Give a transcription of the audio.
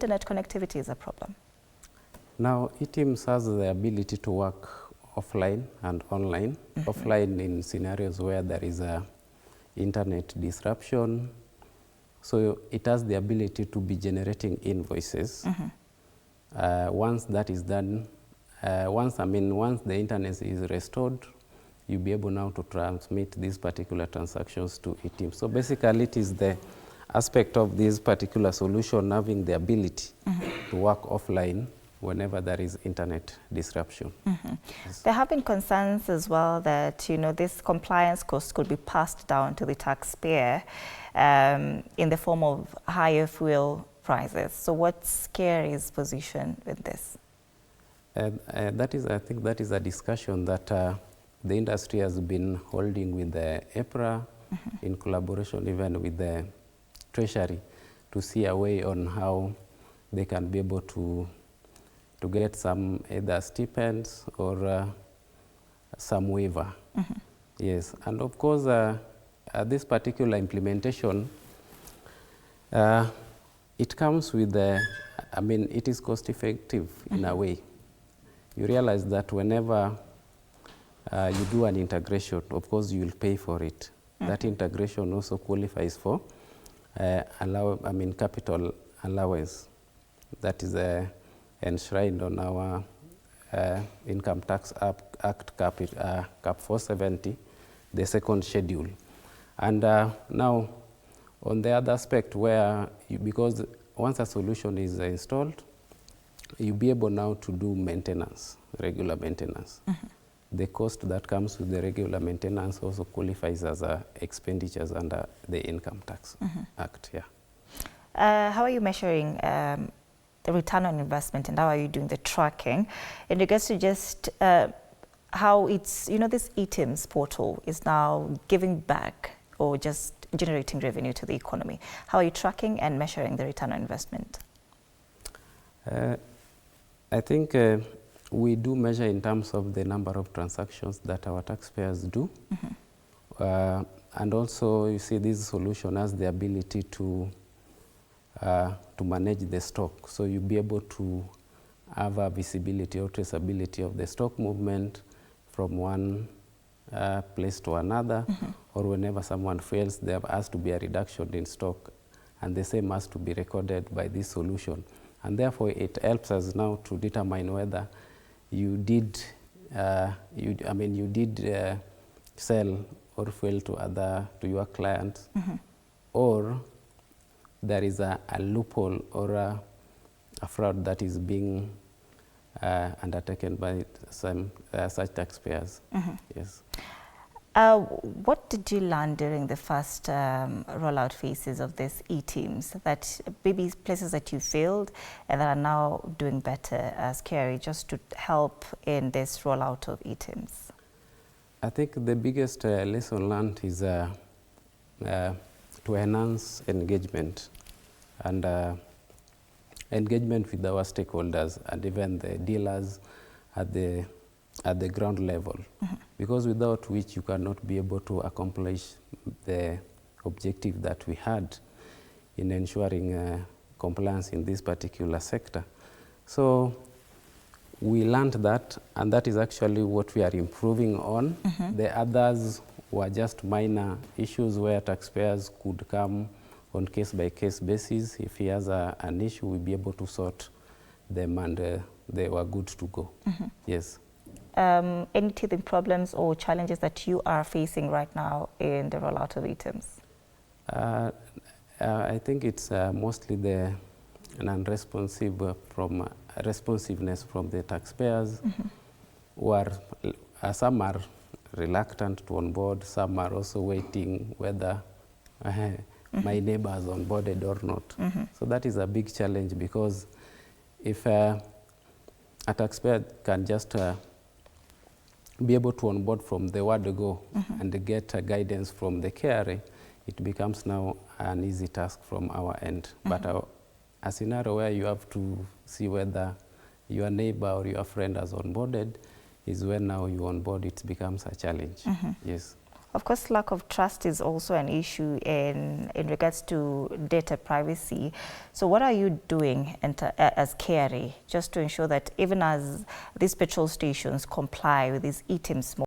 internet connectivity is a problem? Now, eTIMS has the ability to work offline and online. Offline in scenarios where there is a internet disruption. So it has the ability to be generating invoices. Once that is done, once the internet is restored, you'll be able now to transmit these particular transactions to eTIMS. So basically it is the aspect of this particular solution having the ability to work offline whenever there is internet disruption. Yes. There have been concerns as well that, you know, this compliance cost could be passed down to the taxpayer in the form of higher fuel prices. So what's KRA's position with this? I think that is a discussion that the industry has been holding with the EPRA in collaboration even with the Treasury to see a way on how they can be able to get some either stipends or some waiver. Yes, and of course this particular implementation, it comes with it is cost effective in a way. You realize that whenever you do an integration, of course you will pay for it. That integration also qualifies for capital allowance that is enshrined on our Income Tax Act Cap 470, the second schedule. And now, on the other aspect where, because once a solution is installed, you'll be able now to do maintenance, regular maintenance. The cost that comes with the regular maintenance also qualifies as expenditures under the Income Tax Act. Yeah. How are you measuring the return on investment, and how are you doing the tracking in regards to just how it's, you know, this eTIMS portal is now giving back or just generating revenue to the economy? How are you tracking and measuring the return on investment? I think we do measure in terms of the number of transactions that our taxpayers do. And also, you see, this solution has the ability to manage the stock. So you'll be able to have a visibility or traceability of the stock movement from one place to another, or whenever someone fails, there has to be a reduction in stock, and the same has to be recorded by this solution. And therefore, it helps us now to determine whether you did, sell or fail to your clients, or there is a loophole or a fraud that is being undertaken by some such taxpayers. Yes. What did you learn during the first rollout phases of this eTIMS, that maybe places that you failed and that are now doing better as KRA, just to help in this rollout of eTIMS? I think the biggest lesson learned is to enhance engagement and engagement with our stakeholders and even the dealers at the ground level, because without which you cannot be able to accomplish the objective that we had in ensuring compliance in this particular sector. So we learned that, and that is actually what we are improving on. The others were just minor issues where taxpayers could come on case-by-case basis. If he has an issue, we'll be able to sort them, and they were good to go. Yes. Any teething problems or challenges that you are facing right now in the rollout of eTIMS? I think it's mostly the responsiveness from the taxpayers, who are some are reluctant to onboard, some are also waiting whether my neighbor is onboarded or not. So that is a big challenge, because if a taxpayer can just be able to onboard from the word go and get guidance from the KRA, it becomes now an easy task from our end. But a scenario where you have to see whether your neighbor or your friend has onboarded is when now you onboard, it becomes a challenge. Yes. Of course, lack of trust is also an issue in regards to data privacy. So what are you doing as KRA just to ensure that even as these petrol stations comply with these eTIMS